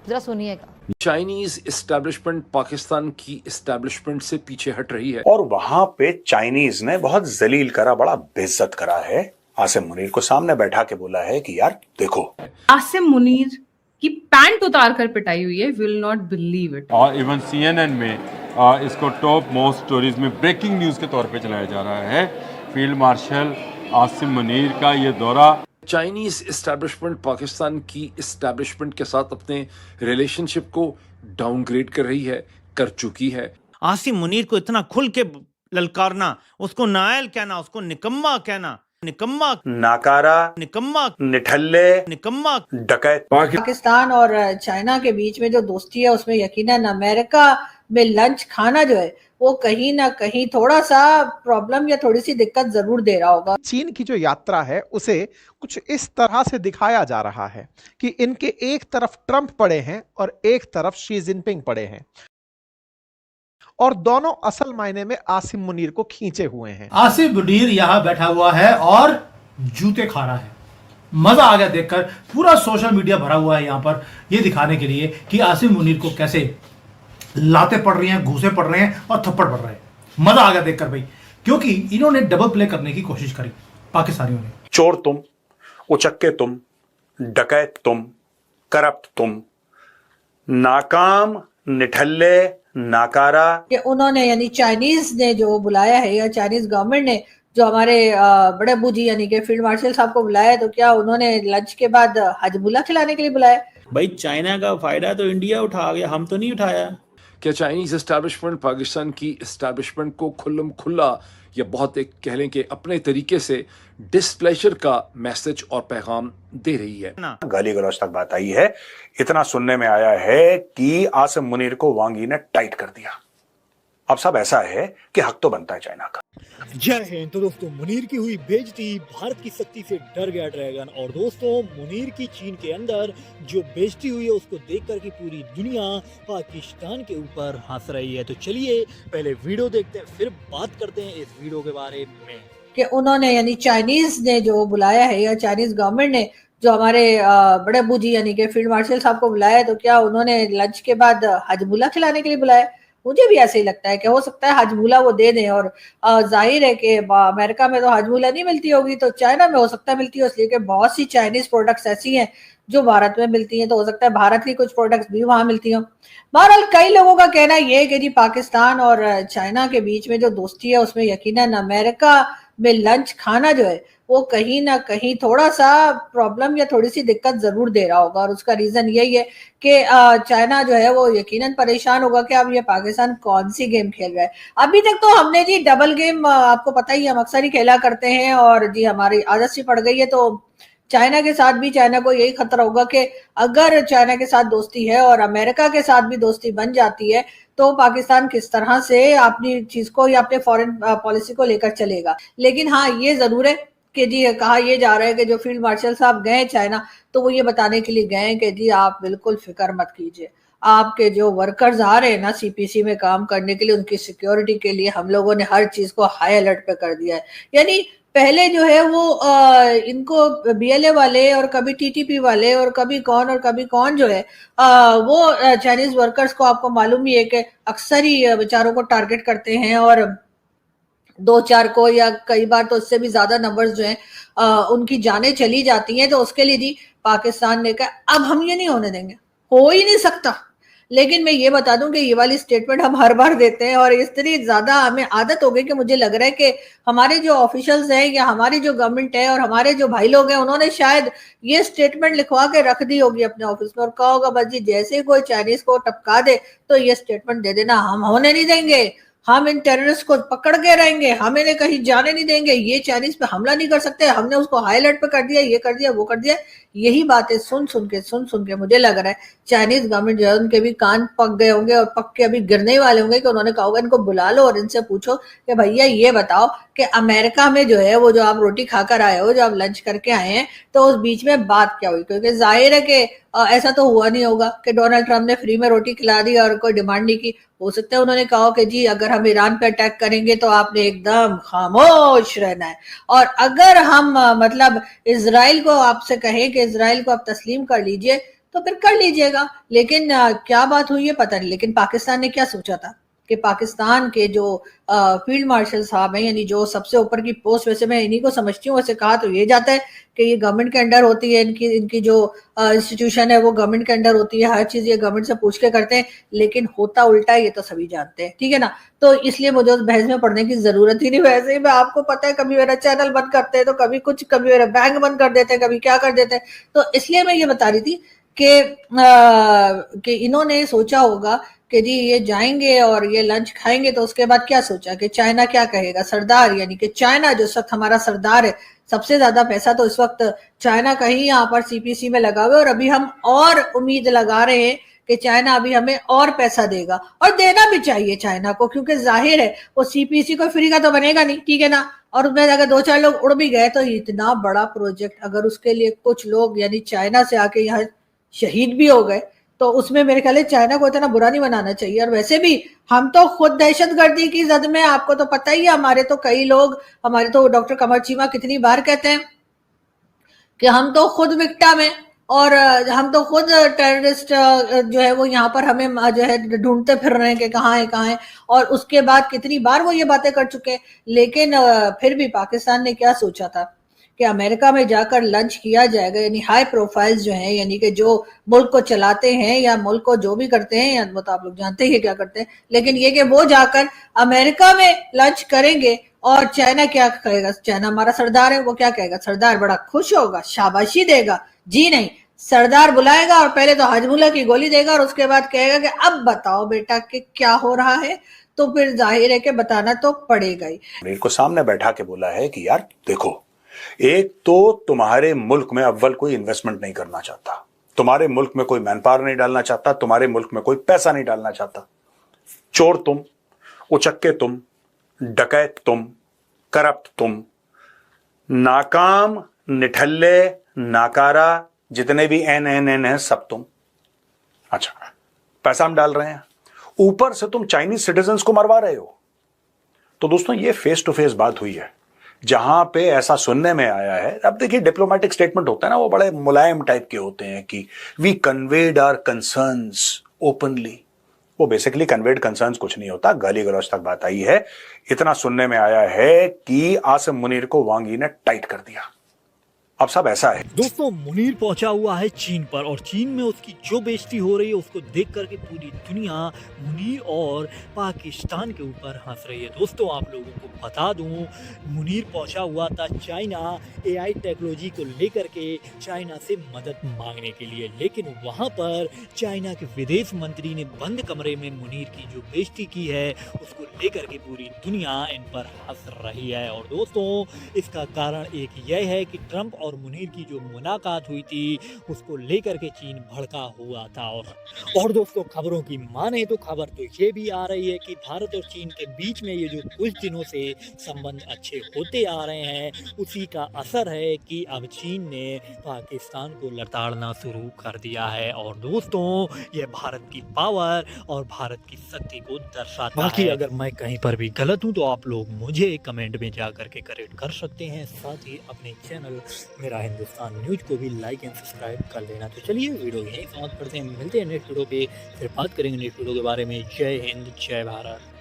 जरा सुनिएगा। Chinese establishment Pakistan की एस्टेब्लिशमेंट से पीछे हट रही है और वहां पे चाइनीज ने बहुत जलील करा, बड़ा बेइज्जत करा है। आसिम मुनीर को सामने बैठा के बोला है कि यार देखो, आसिम मुनीर की पैंट उतार कर पिटाई हुई है, विल नॉट बिलीव इट। और इवन CNN में इसको टॉप मोस्ट स्टोरीज में ब्रेकिंग न्यूज के तौर पे चलाया जा रहा है। फील्ड मार्शल आसिम मुनीर का ये दौरा। चाइनीज एस्टेब्लिशमेंट पाकिस्तान की एस्टेब्लिशमेंट के साथ अपने रिलेशनशिप को डाउनग्रेड कर रही है, कर चुकी है। आसिम मुनीर को इतना खुल के ललकारना, उसको नायल कहना, उसको निकम्मा कहना, निकम्मा, नाकारा, निकम्मा, निठल्ले, निकम्मा, डकैत। पाकिस्तान और चाइना के बीच में जो दोस्ती है उसमें यकीनन अमेरिका में लंच खाना जो है वो कहीं ना कहीं थोड़ा सा प्रॉब्लम या थोड़ी सी दिक्कत जरूर दे रहा होगा। चीन की जो यात्रा है उसे कुछ इस तरह से दिखाया जा रहा है कि इनके एक तरफ ट्रंप पड़े हैं और एक तरफ शी जिनपिंग पड़े हैं, और दोनों असल मायने में आसिम मुनीर को खींचे हुए हैं। आसिम मुनीर यहाँ बैठा हुआ है और जूते खा रहा है। मजा आ गया देखकर। पूरा सोशल मीडिया भरा हुआ है यहाँ पर ये दिखाने के लिए कि आसिम मुनीर को कैसे लाते पड़ रही हैं, घूसे पड़ रहे हैं और थप्पड़ पड़ रहे हैं। मजा आ गया देखकर भाई, क्योंकि इन्होंने डबल प्ले करने की कोशिश करी पाकिस्तानियों ने। चोर तुम, उचक्के तुम, डकैत तुम, करप्ट तुम, नाकाम, निठल्ले, नाकारा। कि उन्होंने यानी चाइनीज ने जो बुलाया है या चाइनीज गवर्नमेंट ने जो हमारे बड़े अब्बू जी यानी कि फील्ड मार्शल साहब को बुलाया, तो क्या उन्होंने लंच के बाद हजबुल्ला खिलाने के लिए बुलाया? भाई चाइना का फायदा तो इंडिया उठा गया, हम तो नहीं उठाया। क्या चाइनीज एस्टेब्लिशमेंट पाकिस्तान की एस्टेब्लिशमेंट को खुल्लम खुल्ला या बहुत एक कह लें कि अपने तरीके से डिस्प्लेजर का मैसेज और पैगाम दे रही है? गाली गलौज तक बात आई है। इतना सुनने में आया है कि आसिम मुनीर को वांगी ने टाइट कर दिया। अब सब ऐसा है कि हक तो बनता है चाइना का। जय हिंद। तो दोस्तों, मुनीर की हुई बेइज्जती, भारत की सख्ती से डर गया ड्रैगन। और दोस्तों, मुनीर की चीन के अंदर जो बेइज्जती हुई है उसको देखकर की पूरी दुनिया पाकिस्तान के ऊपर हंस रही है। तो चलिए पहले वीडियो देखते हैं, फिर बात करते हैं इस वीडियो के बारे में। कि उन्होंने यानी चाइनीज ने जो बुलाया है या चाइनीज गवर्नमेंट ने जो हमारे बड़े अब्बू जी यानी कि फील्ड मार्शल साहब को बुलाया, तो क्या उन्होंने लंच के बाद हजबुल्ला खिलाने के लिए बुलाया? मुझे भी ऐसे ही लगता है कि हो सकता है हजबुल्ला वो दे दें। और जाहिर है कि अमेरिका में तो हजबुल्ला नहीं मिलती होगी, तो चाइना में हो सकता है मिलती हो, इसलिए कि बहुत सी चाइनीज प्रोडक्ट्स ऐसी हैं जो भारत में मिलती हैं, तो हो सकता है भारत की कुछ प्रोडक्ट्स भी वहां मिलती हो। बहरहाल कई लोगों का कहना ये है कि जी पाकिस्तान और चाइना के बीच में जो दोस्ती है उसमें यकीनन अमेरिका में लंच खाना जो है वो कहीं ना कहीं थोड़ा सा प्रॉब्लम या थोड़ी सी दिक्कत जरूर दे रहा होगा। और उसका रीजन यही है कि चाइना जो है वो यकीनन परेशान होगा कि अब ये पाकिस्तान कौन सी गेम खेल रहा है। अभी तक तो हमने जी डबल गेम, आपको पता ही हम अक्सर ही खेला करते हैं और जी हमारी आदत सी पड़ गई है। तो चाइना के साथ भी चाइना को यही खतरा होगा कि अगर चाइना के साथ दोस्ती है और अमेरिका के साथ भी दोस्ती बन जाती है तो पाकिस्तान किस तरह से अपनी चीज को या अपने फॉरेन पॉलिसी को लेकर चलेगा। लेकिन हाँ, ये जरूर है कि जी कहा यह जा रहा है कि जो फील्ड मार्शल साहब गए चाइना, तो वो ये बताने के लिए गए कि जी आप बिल्कुल फिक्र मत कीजिए, आपके जो वर्कर्स आ रहे हैं ना सीपीसी में काम करने के लिए, उनकी सिक्योरिटी के लिए हम लोगों ने हर चीज को हाई अलर्ट पे कर दिया है। यानी पहले जो है वो इनको बीएलए वाले और कभी टीटीपी वाले और कभी कौन जो है वो चाइनीज वर्कर्स को आपको मालूम ही है कि अक्सर ही बेचारों को टारगेट करते हैं और 2-4 को या कई बार तो उससे भी ज्यादा नंबर्स जो हैं उनकी जानें चली जाती हैं। तो उसके लिए जी पाकिस्तान ने कहा अब हम ये नहीं होने देंगे, हो ही नहीं सकता। लेकिन मैं ये बता दूं कि ये वाली स्टेटमेंट हम हर बार देते हैं और इस तरह ज्यादा हमें आदत हो गई कि मुझे लग रहा है कि हमारे जो ऑफिशियल्स हैं या हमारी जो गवर्नमेंट है और हमारे जो भाई लोग हैं उन्होंने शायद ये स्टेटमेंट लिखवा के रख दी होगी अपने ऑफिस में और कहा होगा बस जी जैसे ही कोई चाइनीज को टपका दे तो ये स्टेटमेंट दे देना, हम होने नहीं देंगे, हम इन टेररिस्ट को पकड़ के रहेंगे, हम इन्हें कहीं जाने नहीं देंगे, ये चाइनीज पे हमला नहीं कर सकते, हमने उसको हाई अलर्ट पे कर दिया, ये कर दिया, वो कर दिया। यही बातें सुन सुन के मुझे लग रहा है चाइनीज गवर्नमेंट जो है उनके भी कान पक गए होंगे और पक के अभी गिरने वाले होंगे कि उन्होंने कहा होगा इनको बुला लो और इनसे पूछो कि भैया ये बताओ कि अमेरिका में जो है वो जो आप रोटी खाकर आए हो, जो आप लंच करके आए हैं, तो उस बीच में बात क्या हुई? क्योंकि जाहिर है कि ऐसा तो हुआ नहीं होगा कि डोनाल्ड ट्रंप ने फ्री में रोटी खिला दी और कोई डिमांड नहीं की। हो सकता है उन्होंने कहा कि जी अगर हम ईरान पे अटैक करेंगे तो आपने एकदम खामोश रहना है, और अगर हम मतलब इजराइल को आपसे कहें कि इजराइल को आप तस्लीम कर लीजिए तो फिर कर लीजिएगा। लेकिन क्या बात हुई है पता नहीं। लेकिन पाकिस्तान ने क्या सोचा था कि पाकिस्तान के जो फील्ड मार्शल साहब हैं, यानी जो सबसे ऊपर की पोस्ट, वैसे मैं इन्हीं को समझती हूँ, वैसे कहा तो ये जाता है कि ये गवर्नमेंट के अंडर होती है, इनकी जो इंस्टीट्यूशन है वो गवर्नमेंट के अंडर होती है, हर चीज ये गवर्नमेंट से पूछ के करते हैं, लेकिन होता उल्टा है, ये तो सभी जानते हैं, ठीक है ना। तो इसलिए मुझे उस बहस में पढ़ने की जरूरत ही नहीं। वैसे ही मैं, आपको पता है, कभी मेरा चैनल बंद करते हैं तो कभी कुछ, कभी मेरा बैंक बंद कर देते हैं, कभी क्या कर देते हैं। तो इसलिए मैं ये बता रही थी कि इन्होंने सोचा होगा कि जी ये जाएंगे और ये लंच खाएंगे, तो उसके बाद क्या सोचा कि चाइना क्या कहेगा, सरदार, यानी कि चाइना जो इस वक्त हमारा सरदार है, सबसे ज्यादा पैसा तो इस वक्त चाइना का ही यहाँ पर सीपीसी में लगा हुआ है, और अभी हम और उम्मीद लगा रहे हैं कि चाइना अभी हमें और पैसा देगा, और देना भी चाहिए चाइना को, क्योंकि जाहिर है वो सीपीसी को फ्री का तो बनेगा नहीं, ठीक है ना। और उसमें अगर 2-4 लोग उड़ भी गए तो इतना बड़ा प्रोजेक्ट, अगर उसके लिए कुछ लोग यानी चाइना से आके यहाँ शहीद भी हो गए, तो उसमें मेरे ख्याल चाइना को इतना बुरा नहीं बनाना चाहिए। और वैसे भी हम तो खुद दहशतगर्दी की जद में, आपको तो पता ही है, हमारे तो कई लोग, हमारे तो डॉक्टर कमर चीमा कितनी बार कहते हैं कि हम तो खुद विक्टिम हैं, और हम तो खुद टेररिस्ट जो है वो यहाँ पर हमें जो है ढूंढते फिर रहे हैं कि कहाँ है, और उसके बाद कितनी बार वो ये बातें कर चुके हैं। लेकिन फिर भी पाकिस्तान ने क्या सोचा था कि अमेरिका में जाकर लंच किया जाएगा, यानी हाई प्रोफाइल्स जो हैं, यानी कि जो मुल्क को चलाते हैं या मुल्क को जो भी करते हैं, या वो तो आप लोग जानते ही क्या करते हैं, लेकिन ये कि वो जाकर अमेरिका में लंच करेंगे, और चाइना क्या कहेगा, चाइना हमारा सरदार है, वो क्या कहेगा, सरदार बड़ा खुश होगा, शाबाशी देगा, जी नहीं, सरदार बुलाएगा और पहले तो हजमुल्ला की गोली देगा, और उसके बाद कहेगा कि अब बताओ बेटा कि क्या हो रहा है। तो फिर जाहिर है कि बताना तो पड़ेगा ही। मुनीर को सामने बैठा के बोला है कि यार देखो, एक तो तुम्हारे मुल्क में अव्वल कोई इन्वेस्टमेंट नहीं करना चाहता, तुम्हारे मुल्क में कोई मैन पावर नहीं डालना चाहता, तुम्हारे मुल्क में कोई पैसा नहीं डालना चाहता, चोर तुम, उचक्के तुम, डकैत तुम, करप्ट तुम, नाकाम, निठल्ले, नाकारा, जितने भी एन है सब तुम। अच्छा, पैसा हम डाल रहे हैं, ऊपर से तुम चाइनीज सिटीजन्स को मरवा रहे हो। तो दोस्तों ये फेस टू फेस बात हुई है, जहां पे ऐसा सुनने में आया है। अब देखिए, डिप्लोमेटिक स्टेटमेंट होता है ना, वो बड़े मुलायम टाइप के होते हैं कि we conveyed our concerns openly. वो बेसिकली कन्वेड कंसर्न्स कुछ नहीं होता, गाली गलौज तक बात आई है। इतना सुनने में आया है कि आसिम मुनीर को वांग यी ने टाइट कर दिया। अब सब ऐसा है दोस्तों, मुनीर पहुंचा हुआ है चीन पर, और चीन में उसकी जो बेइज्जती हो रही है उसको देख करके पूरी दुनिया मुनीर और पाकिस्तान के ऊपर हंस रही है। दोस्तों, आप लोगों को बता दूं, मुनीर पहुंचा हुआ था चाइना एआई टेक्नोलॉजी को लेकर के चाइना से मदद मांगने के लिए, लेकिन वहां पर चाइना के विदेश मंत्री ने बंद कमरे में मुनीर की जो बेइज्जती की है उसको लेकर के पूरी दुनिया इन पर हंस रही है। और दोस्तों, इसका कारण एक यह है कि ट्रंप और मुनीर की जो मुलाकात हुई थी उसको लेकर के चीन भड़का हुआ था। और दोस्तों, खबरों की माने तो खबर तो ये भी आ रही है कि भारत और चीन के बीच में ये जो कुछ दिनों से संबंध अच्छे होते आ रहे हैं, उसी का असर है कि अब चीन ने पाकिस्तान को लताड़ना शुरू कर दिया है। और दोस्तों, ये भारत की पावर और भारत की शक्ति को दर्शाता है। बाकी अगर मैं कहीं पर भी गलत हूं तो आप लोग मुझे कमेंट में जा करके करेक्ट कर सकते हैं। साथ ही अपने चैनल मेरा हिंदुस्तान न्यूज को भी लाइक एंड सब्सक्राइब कर लेना। तो चलिए वीडियो यहीं समाप्त करते हैं, मिलते हैं नेक्स्ट वीडियो पे, फिर बात करेंगे नेक्स्ट वीडियो के बारे में। जय हिंद, जय भारत।